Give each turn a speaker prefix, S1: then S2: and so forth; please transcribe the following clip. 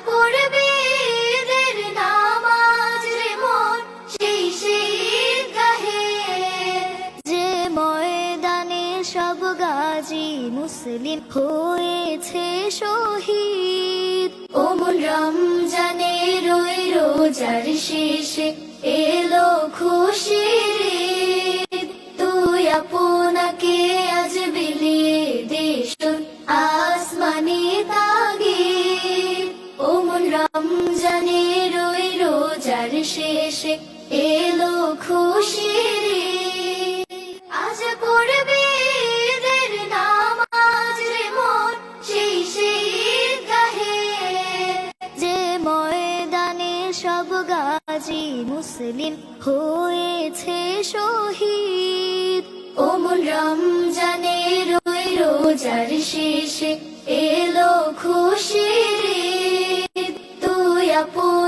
S1: পড়বে ঈদের নামাজ রে মন সেই ঈদগাহে, যে ময়দানে সব গাজী মুসলিম হয়েছে শহীদ। ও মন রমজানের ওই রোজার শেষে এলো খুশির ঈদ, তুই আপনাকে আজ বিলিয়ে দিস আসমানি তাগিদ। ও মন রমজানের ওই রোজার শেষে এলো খুশির ঈদ, আজ পড়বে ঈদের নামাজ রে মন সেই ঈদগাহে, যে ময়দানে সব গাজী মুসলিম হয়েছে শহীদ। ও মন রমজানের ওই রোজার শেষে এলো খুশির ঈদ, তুই আপন